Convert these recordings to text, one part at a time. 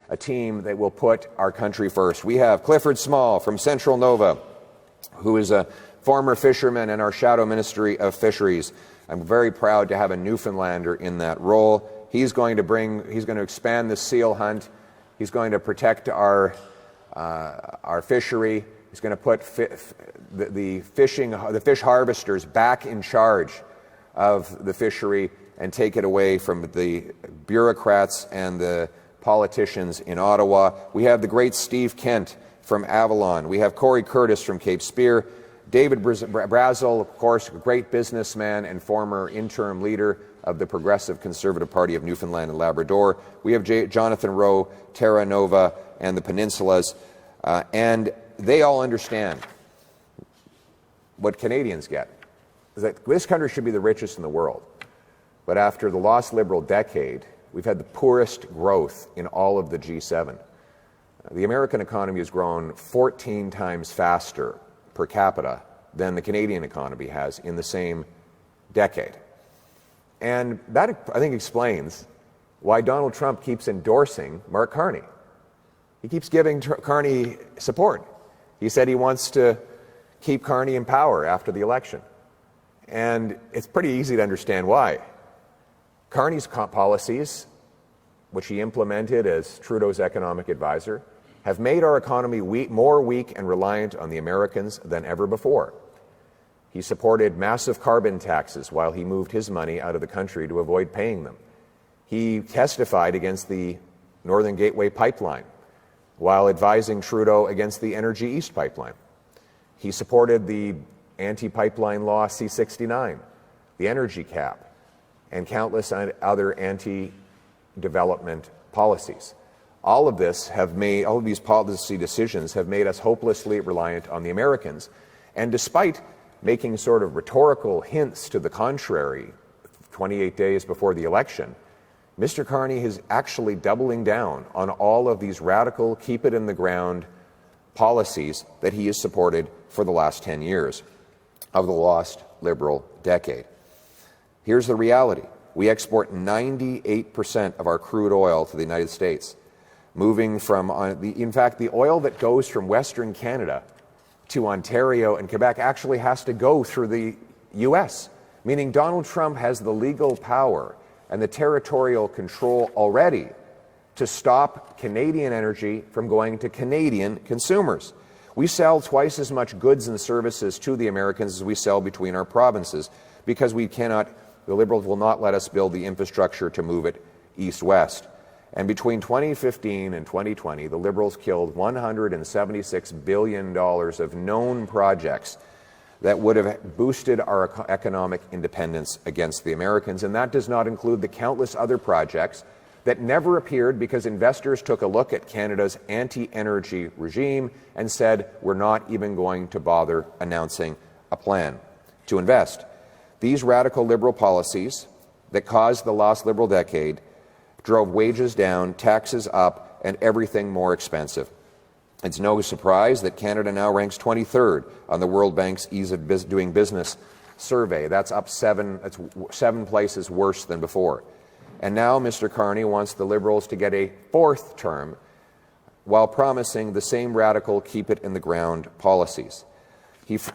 a team that will put our country first. We have Clifford Small from Central Nova, who is a former fisherman in our shadow Ministry of Fisheries. I'm very proud to have a Newfoundlander in that role. He's going to expand the seal hunt. He's going to protect our fishery. He's going to put the fish harvesters back in charge of the fishery and take it away from the bureaucrats and the politicians in Ottawa. We have the great Steve Kent from Avalon. We have Corey Curtis from Cape Spear. David Brazel, of course, a great businessman and former interim leader of the Progressive Conservative Party of Newfoundland and Labrador. We have Jonathan Rowe, Terra Nova, and the Peninsulas, and they all understand what Canadians get, is that this country should be the richest in the world. But after the lost Liberal decade, we've had the poorest growth in all of the G7. The American economy has grown 14 times faster per capita than the Canadian economy has in the same decade. And that, I think, explains why Donald Trump keeps endorsing Mark Carney. He keeps giving Carney support. He said he wants to keep Carney in power after the election. And it's pretty easy to understand why. Carney's policies, which he implemented as Trudeau's economic advisor, have made our economy more weak and reliant on the Americans than ever before. He supported massive carbon taxes while he moved his money out of the country to avoid paying them. He testified against the Northern Gateway pipeline while advising Trudeau against the Energy East pipeline. He supported the anti-pipeline law C-69, the energy cap, and countless other anti-development policies. All of these policy decisions have made us hopelessly reliant on the Americans. And despite making sort of rhetorical hints to the contrary 28 days before the election, Mr. Carney is actually doubling down on all of these radical, keep-it-in-the-ground policies that he has supported for the last 10 years of the lost Liberal decade. Here's the reality. We export 98% of our crude oil to the United States. Moving from, in fact, the oil that goes from Western Canada to Ontario and Quebec actually has to go through the U.S., meaning Donald Trump has the legal power and the territorial control already to stop Canadian energy from going to Canadian consumers. We sell twice as much goods and services to the Americans as we sell between our provinces because the Liberals will not let us build the infrastructure to move it east-west. And between 2015 and 2020, the Liberals killed $176 billion of known projects that would have boosted our economic independence against the Americans. And that does not include the countless other projects that never appeared because investors took a look at Canada's anti-energy regime and said, we're not even going to bother announcing a plan to invest. These radical Liberal policies that caused the lost Liberal decade drove wages down, taxes up, and everything more expensive. It's no surprise that Canada now ranks 23rd on the World Bank's Ease of Doing Business survey. That's up seven places worse than before. And now Mr. Carney wants the Liberals to get a fourth term while promising the same radical keep-it-in-the-ground policies.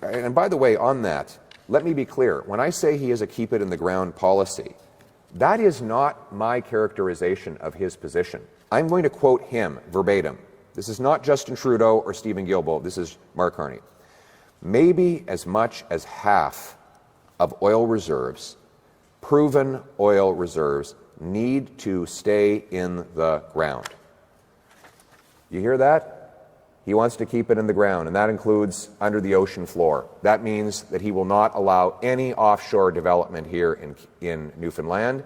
And by the way, on that, let me be clear. When I say he has a keep-it-in-the-ground policy, that is not my characterization of his position. I'm going to quote him verbatim. This is not Justin Trudeau or Stephen Guilbeault. This is Mark Carney. Maybe as much as half of oil reserves, proven oil reserves, need to stay in the ground. You hear that? He wants to keep it in the ground, and that includes under the ocean floor. That means that he will not allow any offshore development here in Newfoundland.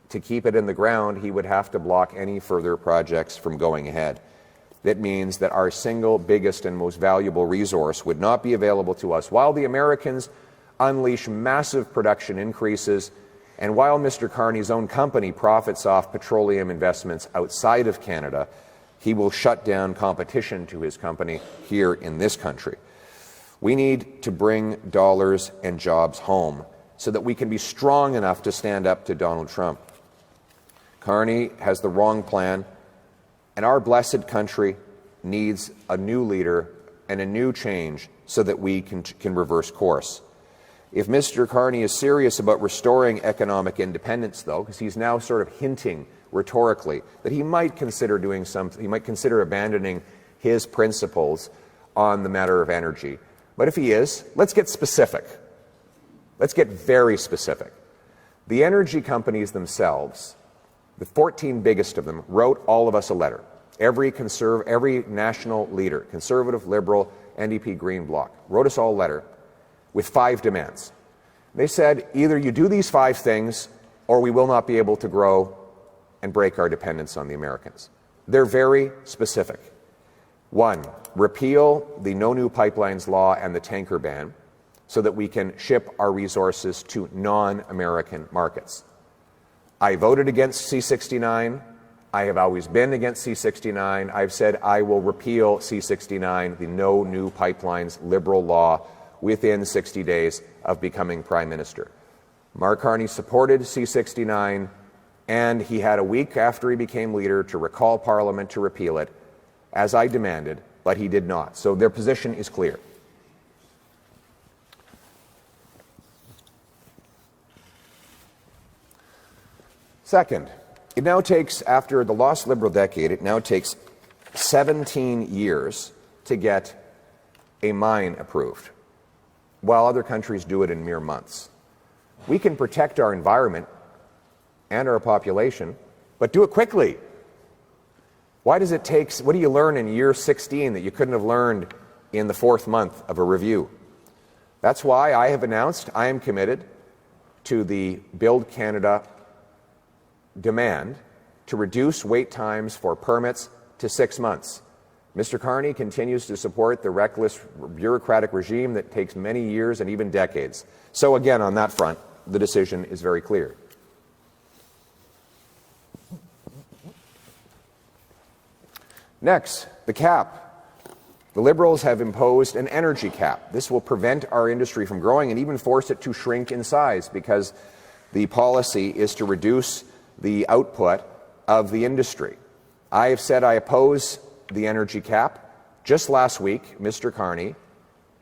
To keep it in the ground, he would have to block any further projects from going ahead. That means that our single biggest and most valuable resource would not be available to us while the Americans unleash massive production increases and while Mr. Carney's own company profits off petroleum investments outside of Canada. He will shut down competition to his company here in this country. We need to bring dollars and jobs home so that we can be strong enough to stand up to Donald Trump. Carney has the wrong plan, And our blessed country needs a new leader and a new change so that we can reverse course. If Mr. Carney is serious about restoring economic independence, though, because he's now sort of hinting rhetorically that he might consider doing something, he might consider abandoning his principles on the matter of energy. But if he is, let's get specific. Let's get very specific. The energy companies themselves, the 14 biggest of them, wrote all of us a letter. Every national leader, Conservative, Liberal, NDP, Green Bloc, wrote us all a letter with 5 demands. They said, either you do these 5 things or we will not be able to grow and break our dependence on the Americans. They're very specific. 1, repeal the No New Pipelines law and the tanker ban so that we can ship our resources to non-American markets. I voted against C-69. I have always been against C-69. I've said I will repeal C-69, the No New Pipelines liberal law, within 60 days of becoming Prime Minister. Mark Carney supported C-69, and he had a week after he became leader to recall Parliament to repeal it, as I demanded, but he did not. So their position is clear. Second, it now takes, after the lost Liberal decade, it now takes 17 years to get a mine approved, while other countries do it in mere months. We can protect our environment and our population, but do it quickly. Why does it take, what do you learn in year 16 that you couldn't have learned in the 4th month of a review? That's why I have announced I am committed to the Build Canada demand to reduce wait times for permits to 6 months. Mr. Carney continues to support the reckless bureaucratic regime that takes many years and even decades. So again, on that front, the decision is very clear. Next, the cap. The Liberals have imposed an energy cap. This will prevent our industry from growing and even force it to shrink in size, because the policy is to reduce the output of the industry. I have said I oppose the energy cap. Just last week, Mr. Carney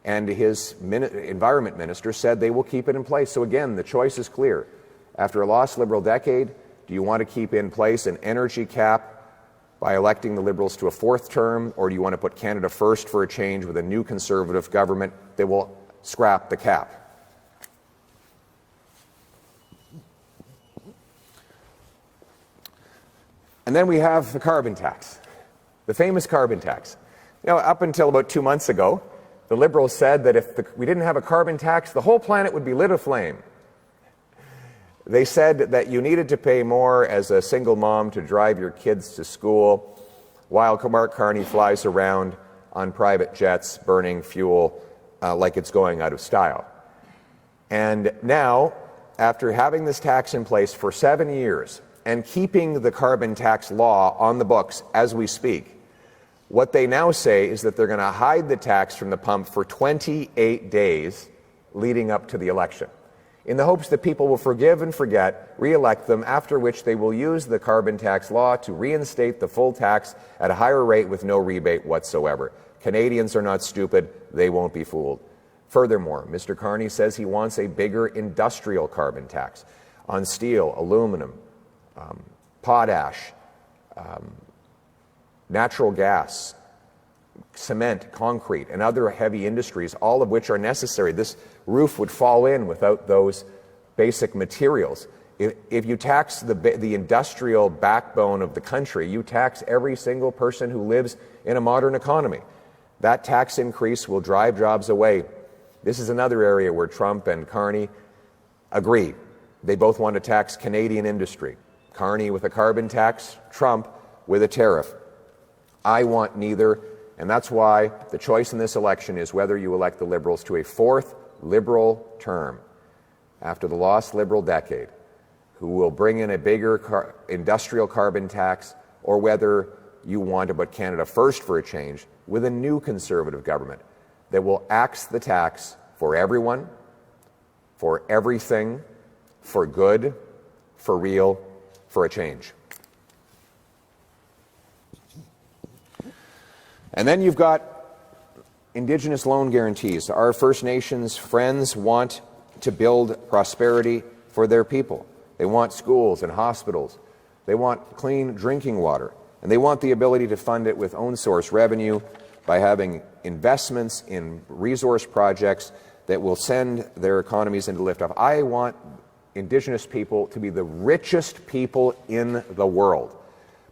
and his environment minister said they will keep it in place. So again, the choice is clear. After a lost Liberal decade, do you want to keep in place an energy cap by electing the Liberals to a 4th term, or do you want to put Canada first for a change with a new Conservative government that will scrap the cap? And then we have the carbon tax, the famous carbon tax. You know, up until about 2 months ago, the Liberals said that if we didn't have a carbon tax, the whole planet would be lit aflame. They said that you needed to pay more as a single mom to drive your kids to school, while Mark Carney flies around on private jets burning fuel like it's going out of style. And now, after having this tax in place for 7 years, and keeping the carbon tax law on the books as we speak, what they now say is that they're going to hide the tax from the pump for 28 days leading up to the election, in the hopes that people will forgive and forget, re-elect them, after which they will use the carbon tax law to reinstate the full tax at a higher rate with no rebate whatsoever. Canadians are not stupid. They won't be fooled. Furthermore, Mr. Carney says he wants a bigger industrial carbon tax on steel, aluminum, potash, natural gas, cement, concrete, and other heavy industries, all of which are necessary. This roof would fall in without those basic materials. If you tax the industrial backbone of the country, you tax every single person who lives in a modern economy. That tax increase will drive jobs away. This is another area where Trump and Carney agree. They both want to tax Canadian industry. Carney with a carbon tax, Trump with a tariff. I want neither, and that's why the choice in this election is whether you elect the Liberals to a 4th Liberal term after the lost Liberal decade, who will bring in a bigger industrial carbon tax, or whether you want to put Canada first for a change with a new Conservative government that will axe the tax for everyone, for everything, for good, for real, for a change. And then you've got Indigenous loan guarantees. Our First Nations friends want to build prosperity for their people. They want schools and hospitals. They want clean drinking water. And they want the ability to fund it with own source revenue by having investments in resource projects that will send their economies into liftoff. I want Indigenous people to be the richest people in the world.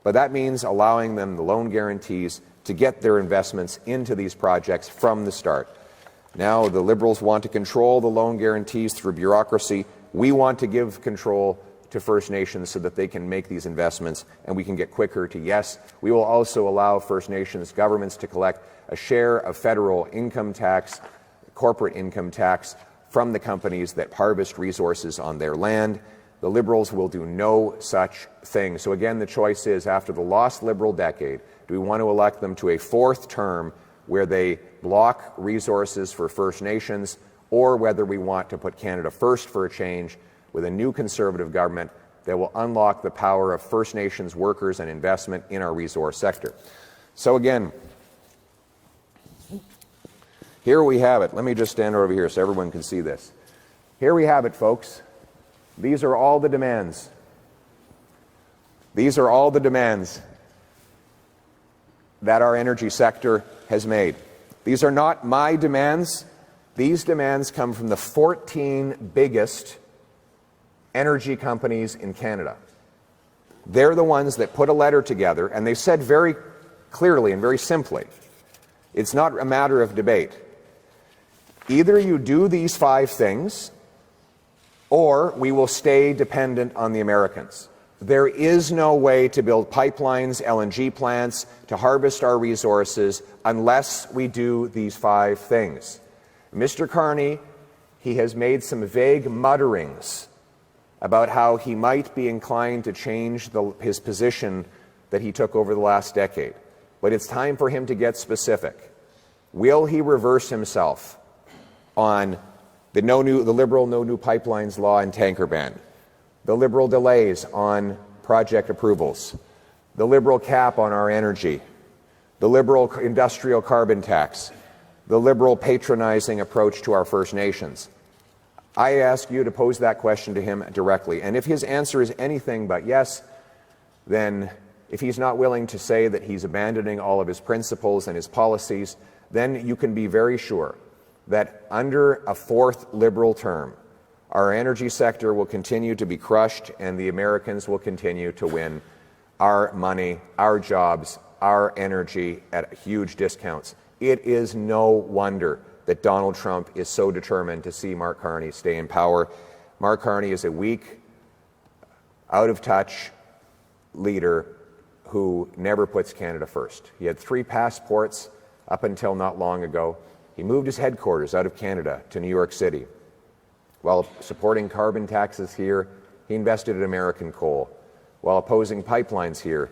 But that means allowing them the loan guarantees to get their investments into these projects from the start. Now the Liberals want to control the loan guarantees through bureaucracy. We want to give control to First Nations so that they can make these investments and we can get quicker to yes. We will also allow First Nations governments to collect a share of federal income tax, corporate income tax, from the companies that harvest resources on their land. The Liberals will do no such thing. So again, the choice is, after the lost Liberal decade, do we want to elect them to a fourth term where they block resources for First Nations, or whether we want to put Canada first for a change with a new Conservative government that will unlock the power of First Nations workers and investment in our resource sector. So again, here we have it. Let me just stand over here so everyone can see this. Here we have it, folks. These are all the demands. These are all the demands that our energy sector has made. These are not my demands. These demands come from the 14 biggest energy companies in Canada. They're the ones that put a letter together, and they said very clearly and very simply, it's not a matter of debate. Either you do these 5 things, or we will stay dependent on the Americans. There is no way to build pipelines, LNG plants, to harvest our resources unless we do these 5 things. Mr. Carney, he has made some vague mutterings about how he might be inclined to change his position that he took over the last decade. But it's time for him to get specific. Will he reverse himself on the Liberal no new pipelines law and tanker ban, the Liberal delays on project approvals, the Liberal cap on our energy, the Liberal industrial carbon tax, the Liberal patronizing approach to our First Nations? I ask you to pose that question to him directly. And if his answer is anything but yes, then if he's not willing to say that he's abandoning all of his principles and his policies, then you can be very sure that under a 4th Liberal term, our energy sector will continue to be crushed and the Americans will continue to win our money, our jobs, our energy at huge discounts. It is no wonder that Donald Trump is so determined to see Mark Carney stay in power. Mark Carney is a weak, out-of-touch leader who never puts Canada first. He had 3 passports up until not long ago. He moved his headquarters out of Canada to New York City. While supporting carbon taxes here, he invested in American coal. While opposing pipelines here,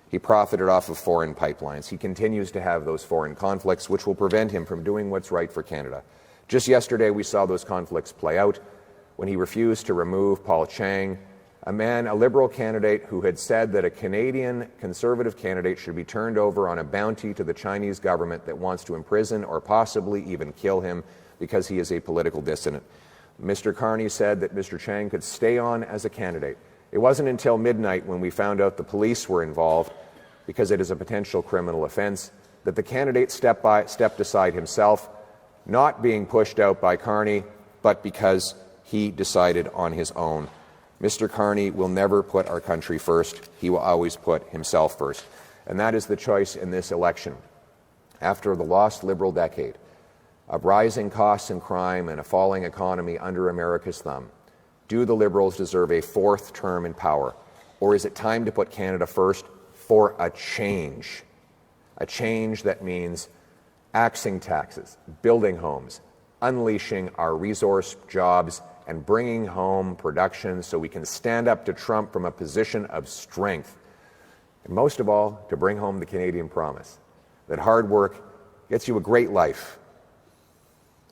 he profited off of foreign pipelines. He continues to have those foreign conflicts, which will prevent him from doing what's right for Canada. Just yesterday, we saw those conflicts play out when he refused to remove Paul Chang, a Liberal candidate who had said that a Canadian Conservative candidate should be turned over on a bounty to the Chinese government that wants to imprison or possibly even kill him because he is a political dissident. Mr. Carney said that Mr. Chang could stay on as a candidate. It wasn't until midnight, when we found out the police were involved, because it is a potential criminal offense, that the candidate stepped aside himself, not being pushed out by Carney, but because he decided on his own. Mr. Carney will never put our country first. He will always put himself first. And that is the choice in this election. After the lost Liberal decade of rising costs and crime and a falling economy under America's thumb, do the Liberals deserve a 4th term in power? Or is it time to put Canada first for a change? A change that means axing taxes, building homes, unleashing our resource jobs, and bringing home production so we can stand up to Trump from a position of strength. And most of all, to bring home the Canadian promise that hard work gets you a great life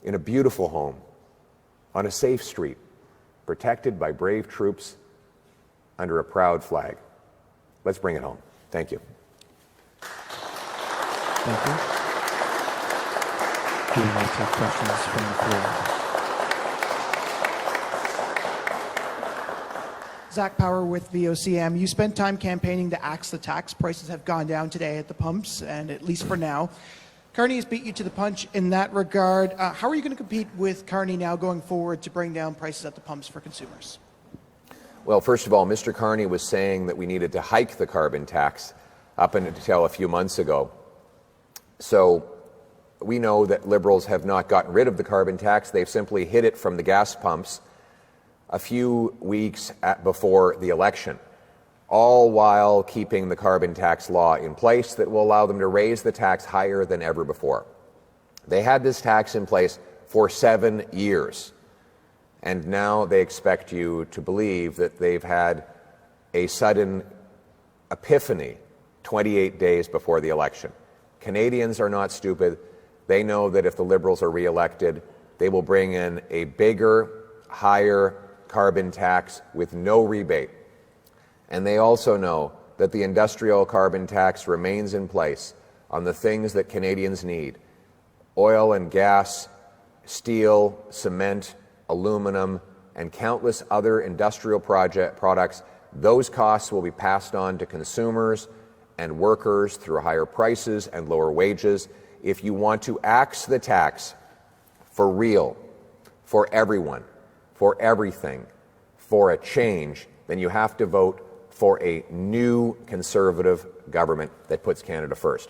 in a beautiful home, on a safe street, protected by brave troops under a proud flag. Let's bring it home. Thank you. Thank you. We will now take questions from the floor. Zach Power with VOCM. You spent time campaigning to axe the tax. Prices have gone down today at the pumps, and at least for now. Carney has beat you to the punch in that regard. How are you going to compete with Carney now going forward to bring down prices at the pumps for consumers? Well, first of all, Mr. Carney was saying that we needed to hike the carbon tax up until a few months ago. So we know that Liberals have not gotten rid of the carbon tax. They've simply hid it from the gas pumps a few weeks before the election, all while keeping the carbon tax law in place that will allow them to raise the tax higher than ever before. They had this tax in place for 7 years, and now they expect you to believe that they've had a sudden epiphany 28 days before the election. Canadians are not stupid. They know that if the Liberals are re-elected, they will bring in a bigger, higher carbon tax with no rebate. And they also know that the industrial carbon tax remains in place on the things that Canadians need: oil and gas, steel, cement, aluminum, and countless other industrial products. Those costs will be passed on to consumers and workers through higher prices and lower wages. If you want to axe the tax for real, for everyone, for everything, for a change, then you have to vote for a new Conservative government that puts Canada first.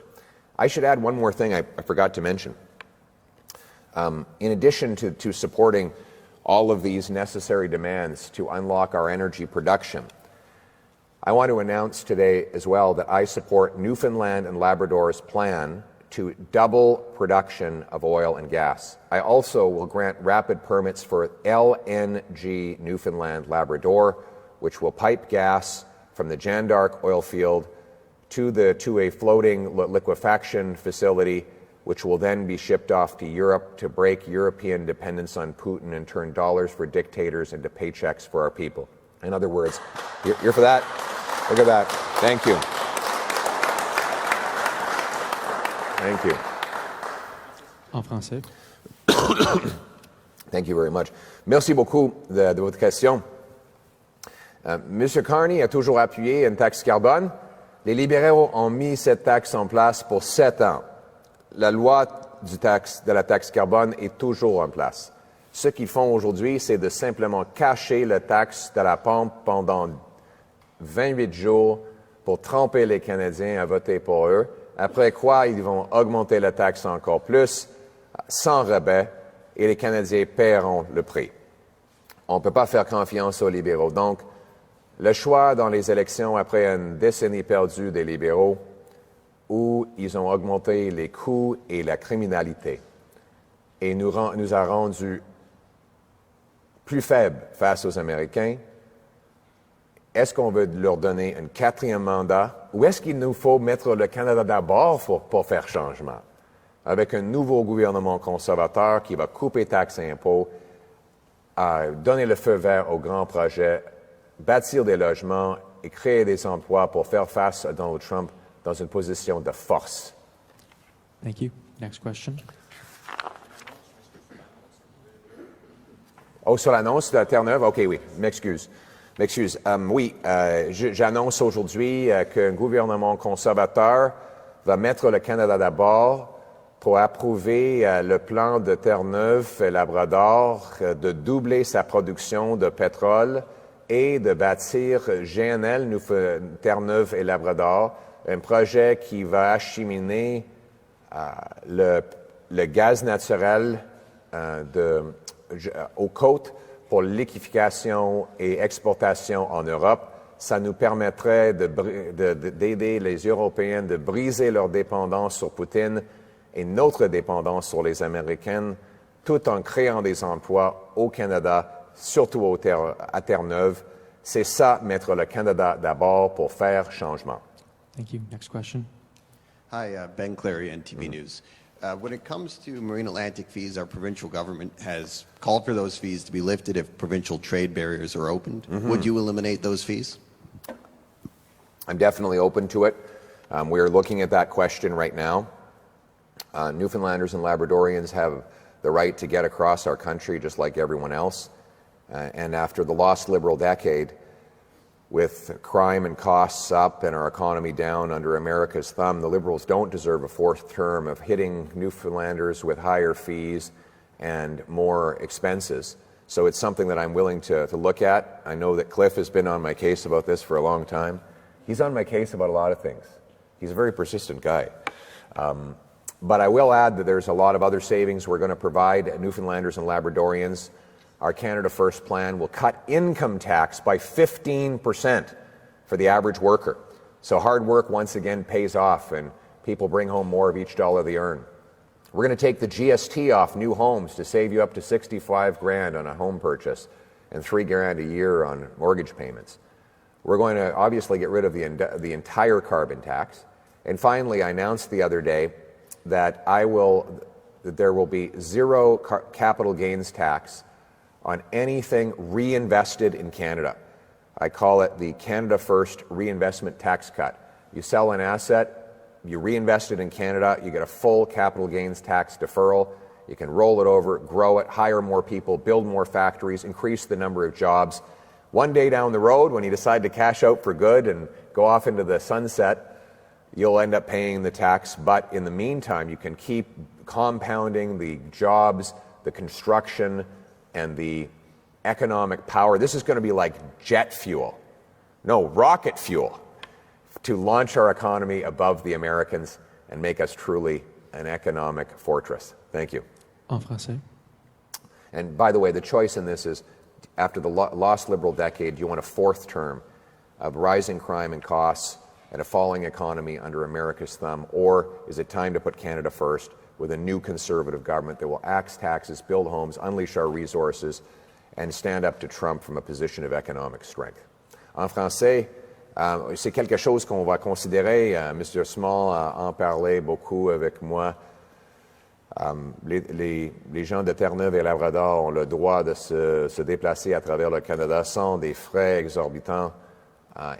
I should add one more thing I forgot to mention. In addition to supporting all of these necessary demands to unlock our energy production, I want to announce today as well that I support Newfoundland and Labrador's plan to double production of oil and gas. I also will grant rapid permits for LNG Newfoundland Labrador, which will pipe gas from the Jeanne d'Arc oil field to a floating liquefaction facility, which will then be shipped off to Europe to break European dependence on Putin and turn dollars for dictators into paychecks for our people. In other words, you're for that? Look at that. Thank you. Thank you. En français. Thank you very much. Merci beaucoup de votre question. M. Carney a toujours appuyé une taxe carbone. Les libéraux ont mis cette taxe en place pour 7 ans. La loi de la taxe carbone est toujours en place. Ce qu'ils font aujourd'hui, c'est de simplement cacher la taxe de la pompe pendant 28 jours pour tromper les Canadiens à voter pour eux, après quoi ils vont augmenter la taxe encore plus, sans rabais, et les Canadiens paieront le prix. On ne peut pas faire confiance aux libéraux. Donc, le choix dans les élections après une décennie perdue des libéraux, où ils ont augmenté les coûts et la criminalité, et nous a rendus plus faibles face aux Américains. Est-ce qu'on veut leur donner un 4e mandat, ou est-ce qu'il nous faut mettre le Canada d'abord pour faire changement, avec un nouveau gouvernement conservateur qui va couper taxes et impôts, donner le feu vert aux grands projets, bâtir des logements et créer des emplois pour faire face à Donald Trump dans une position de force? Thank you. Next question. Oh, sur l'annonce de Terre-Neuve? OK, oui, m'excuse. Oui, j'annonce aujourd'hui qu'un gouvernement conservateur va mettre le Canada d'abord pour approuver le plan de Terre-Neuve et Labrador de doubler sa production de pétrole et de bâtir GNL, Terre-Neuve et Labrador, un projet qui va acheminer le gaz naturel aux côtes pour liquéfaction et exportation en Europe. Ça nous permettrait d'aider les Européens de briser leur dépendance sur Poutine et notre dépendance sur les Américains, tout en créant des emplois au Canada, surtout à Terre-Neuve. C'est ça, mettre le Canada d'abord pour faire changement. Thank you. Next question. Hi, Ben Clary, NTV News. When it comes to Marine Atlantic fees, our provincial government has called for those fees to be lifted if provincial trade barriers are opened. Would you eliminate those fees? I'm definitely open to it. We are looking at that question right now. Newfoundlanders and Labradorians have the right to get across our country just like everyone else. And after the lost Liberal decade, with crime and costs up and our economy down under America's thumb, the Liberals don't deserve a fourth term of hitting Newfoundlanders with higher fees and more expenses. So it's something that I'm willing to look at. I know that Cliff has been on my case about this for a long time. He's on my case about a lot of things. He's a very persistent guy. But I will add that there's a lot of other savings we're going to provide Newfoundlanders and Labradorians. Our Canada First plan will cut income tax by 15% for the average worker. So hard work once again pays off and people bring home more of each dollar they earn. We're going to take the GST off new homes to save you up to $65,000 on a home purchase and $3,000 a year on mortgage payments. We're going to obviously get rid of the entire carbon tax. And finally, I announced the other day that there will be zero capital gains tax on anything reinvested in Canada. I call it the Canada First Reinvestment Tax Cut. You sell an asset, you reinvest it in Canada, you get a full capital gains tax deferral. You can roll it over, grow it, hire more people, build more factories, increase the number of jobs. One day down the road, when you decide to cash out for good and go off into the sunset, you'll end up paying the tax. But in the meantime, you can keep compounding the jobs, the construction, and the economic power. This is going to be like jet fuel. No, rocket fuel to launch our economy above the Americans and make us truly an economic fortress. Thank you. En français. And by the way, the choice in this is, after the lost Liberal decade, do you want a fourth term of rising crime and costs and a falling economy under America's thumb, or is it time to put Canada first with a new Conservative government that will axe taxes, build homes, unleash our resources, and stand up to Trump from a position of economic strength? En français, c'est quelque chose qu'on va considérer. Mr. Small en parlait beaucoup avec moi. Les gens de Terre-Neuve et Labrador ont le droit de se déplacer à travers le Canada sans des frais exorbitants.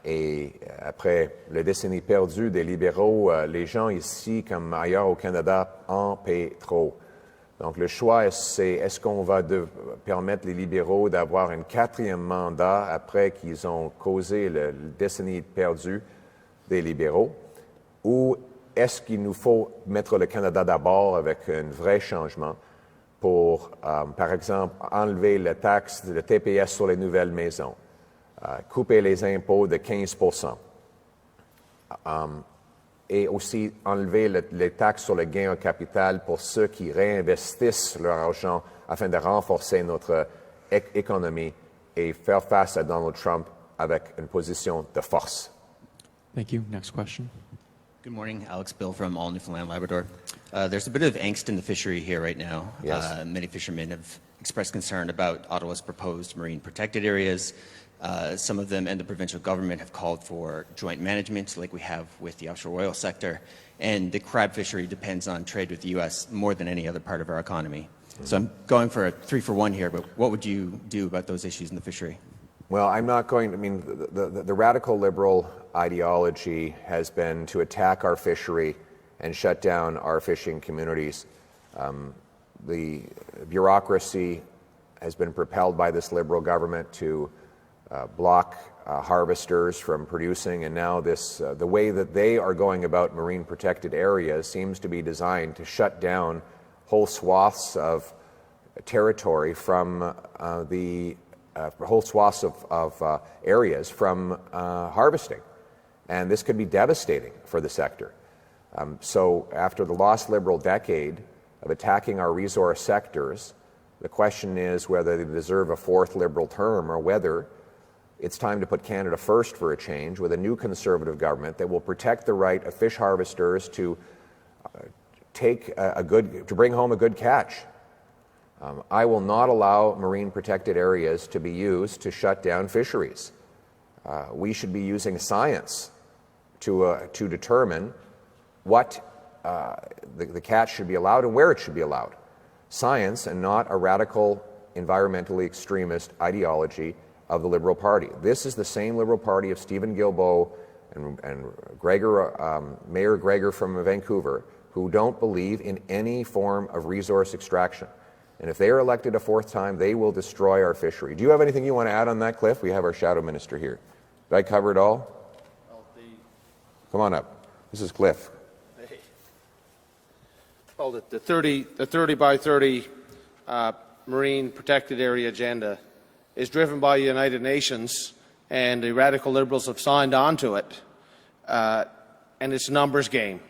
Et après les décennies perdues des libéraux, les gens ici, comme ailleurs au Canada, en paient trop. Donc le choix, c'est est-ce qu'on va permettre les libéraux d'avoir un quatrième mandat après qu'ils ont causé la décennie perdue des libéraux, ou est-ce qu'il nous faut mettre le Canada d'abord avec un vrai changement pour, par exemple, enlever la taxe, le TPS sur les nouvelles maisons, couper les impôts de 15%, et aussi enlever les taxes sur le gain au capital pour ceux qui réinvestissent leur argent afin de renforcer notre économie et faire face à Donald Trump avec une position de force. Thank you. Next question. Good morning, Alex Bill from All Newfoundland Labrador. There's a bit of angst in the fishery here right now. Yes. Many fishermen have expressed concern about Ottawa's proposed marine protected areas. Some of them and the provincial government have called for joint management like we have with the offshore oil sector. And the crab fishery depends on trade with the U.S. more than any other part of our economy. Mm-hmm. So I'm going for a 3-for-1 here, but what would you do about those issues in the fishery? Well, I'm not going to, the radical liberal ideology has been to attack our fishery and shut down our fishing communities. The bureaucracy has been propelled by this liberal government to block harvesters from producing, and now the way that they are going about marine protected areas seems to be designed to shut down whole swaths of territory from whole swaths of areas from harvesting. And this could be devastating for the sector. So after the lost Liberal decade of attacking our resource sectors, the question is whether they deserve a fourth Liberal term or whether it's time to put Canada first for a change with a new Conservative government that will protect the right of fish harvesters to bring home a good catch. I will not allow marine protected areas to be used to shut down fisheries. We should be using science to determine what the catch should be allowed and where it should be allowed. Science, and not a radical, environmentally extremist ideology of the Liberal Party. This is the same Liberal Party of Stephen Guilbeault and Mayor Gregor from Vancouver who don't believe in any form of resource extraction. And if they are elected a fourth time, they will destroy our fishery. Do you have anything you want to add on that, Cliff? We have our shadow minister here. Did I cover it all? Come on up. This is Cliff. Well, the 30 by 30 marine protected area agenda is driven by the United Nations, and the radical liberals have signed on to it. And it's a numbers game.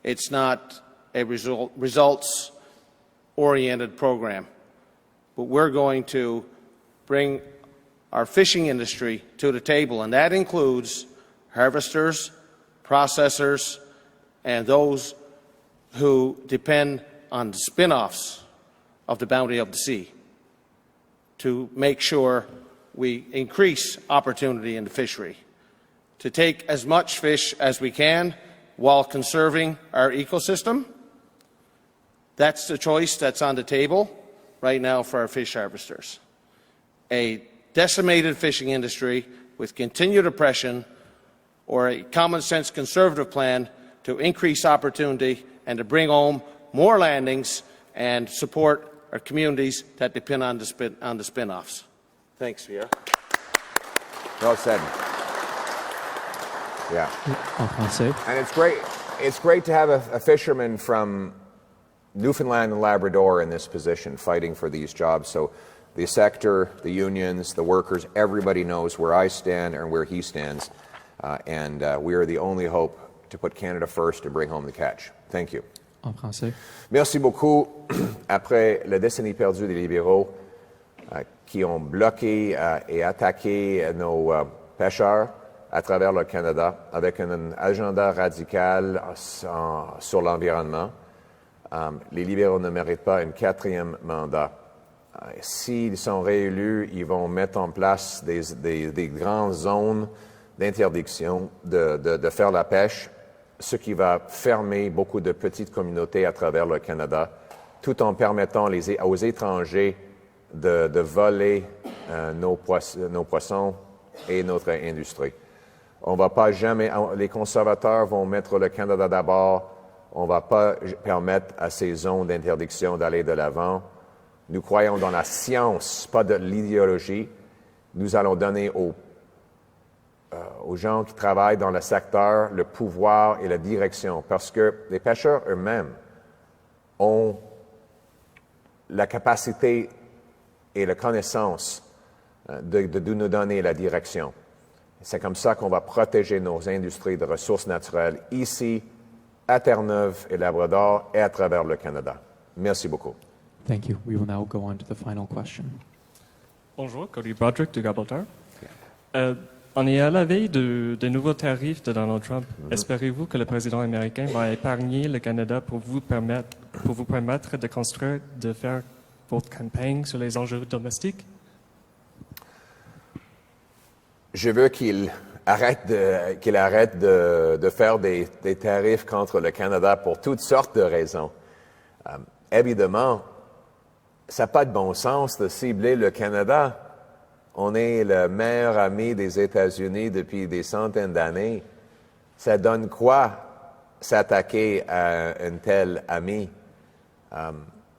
It's not a results-oriented program. But we're going to bring our fishing industry to the table, and that includes harvesters, processors, and those who depend on the spin-offs of the bounty of the sea to make sure we increase opportunity in the fishery, to take as much fish as we can while conserving our ecosystem. That's the choice that's on the table right now for our fish harvesters. A decimated fishing industry with continued oppression, or a common-sense conservative plan to increase opportunity and to bring home more landings and support our communities that depend on the spin-offs. Thanks, Pierre. Well said. Yeah. En français. And it's great to have a fisherman from Newfoundland and Labrador in this position fighting for these jobs. So the sector, the unions, the workers, everybody knows where I stand and where he stands. And we are the only hope to put Canada first to bring home the catch. Thank you. En français. Merci beaucoup. Après la décennie perdue des libéraux qui ont bloqué et attaqué nos pêcheurs à travers le Canada avec un agenda radical sur l'environnement, les libéraux ne méritent pas un quatrième mandat. S'ils sont réélus, ils vont mettre en place des grandes zones d'interdiction de faire la pêche, ce qui va fermer beaucoup de petites communautés à travers le Canada, tout en permettant aux étrangers de voler nos poissons et notre industrie. On va pas jamais, les conservateurs vont mettre le Canada d'abord. On ne va pas permettre à ces zones d'interdiction d'aller de l'avant. Nous croyons dans la science, pas de l'idéologie. Nous allons donner aux gens qui travaillent dans le secteur le pouvoir et la direction, parce que les pêcheurs eux-mêmes ont la capacité et la connaissance de nous donner la direction. C'est comme ça qu'on va protéger nos industries de ressources naturelles ici, à Terre-Neuve et Labrador et à travers le Canada. Merci beaucoup. Thank you. We will now go on to the final question. Bonjour, Cody Broderick de Gibraltar. On est à la veille de nouveaux tarifs de Donald Trump. Espérez-vous que le président américain va épargner le Canada pour vous permettre de construire, de faire votre campagne sur les enjeux domestiques? Je veux qu'il arrête de faire des tarifs contre le Canada pour toutes sortes de raisons. Évidemment, ça n'a pas de bon sens de cibler le Canada. On est le meilleur ami des États-Unis depuis des centaines d'années. Ça donne quoi s'attaquer à un tel ami?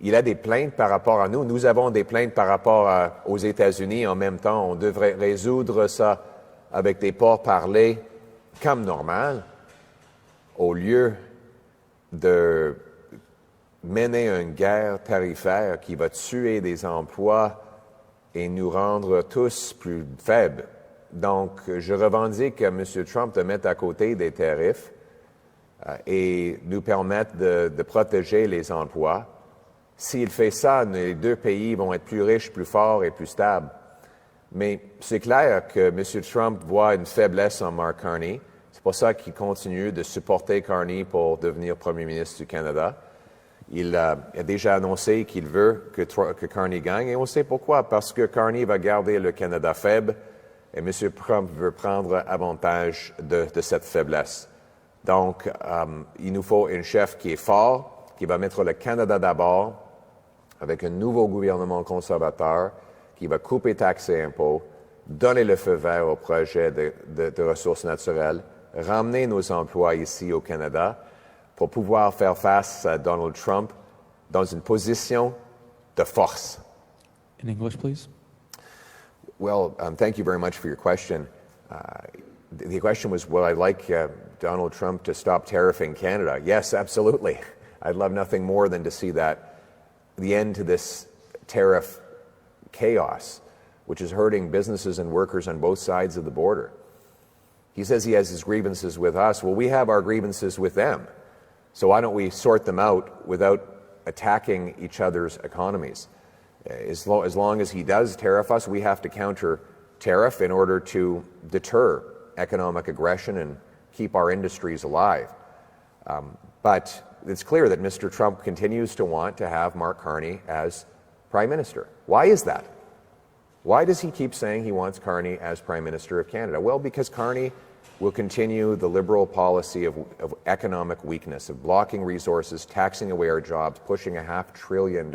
Il a des plaintes par rapport à nous. Nous avons des plaintes par rapport aux États-Unis en même temps. On devrait résoudre ça avec des pourparlers comme normal, au lieu de mener une guerre tarifaire qui va tuer des emplois et nous rendre tous plus faibles. Donc, je revendique à M. Trump de mettre à côté des tarifs et nous permettre de protéger les emplois. S'il fait ça, les deux pays vont être plus riches, plus forts et plus stables. Mais c'est clair que M. Trump voit une faiblesse en Mark Carney. C'est pour ça qu'il continue de supporter Carney pour devenir premier ministre du Canada. Il a déjà annoncé qu'il veut que Carney gagne, et on sait pourquoi. Parce que Carney va garder le Canada faible, et M. Trump veut prendre avantage de cette faiblesse. Donc, il nous faut un chef qui est fort, qui va mettre le Canada d'abord, avec un nouveau gouvernement conservateur, qui va couper taxes et impôts, donner le feu vert au projet de ressources naturelles, ramener nos emplois ici au Canada, pour pouvoir faire face à Donald Trump dans une position de force? In English, please. Well, thank you very much for your question. The question was, will I like Donald Trump to stop tariffing Canada? Yes, absolutely. I'd love nothing more than to see that, the end to this tariff chaos, which is hurting businesses and workers on both sides of the border. He says he has his grievances with us. Well, we have our grievances with them. So why don't we sort them out without attacking each other's economies? As long as he does tariff us, we have to counter tariff in order to deter economic aggression and keep our industries alive. But it's clear that Mr. Trump continues to want to have Mark Carney as Prime Minister. Why is that? Why does he keep saying he wants Carney as Prime Minister of Canada? Well, because Carney will continue the Liberal policy of economic weakness, of blocking resources, taxing away our jobs, pushing $500 billion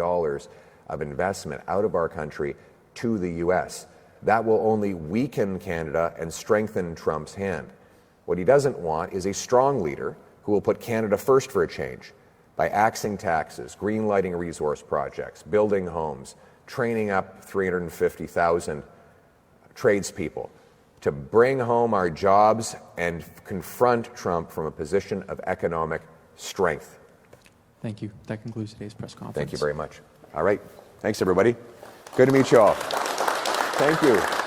of investment out of our country to the U.S. That will only weaken Canada and strengthen Trump's hand. What he doesn't want is a strong leader who will put Canada first for a change by axing taxes, green-lighting resource projects, building homes, training up 350,000 tradespeople to bring home our jobs and confront Trump from a position of economic strength. Thank you. That concludes today's press conference. Thank you very much. All right. Thanks, everybody. Good to meet you all. Thank you.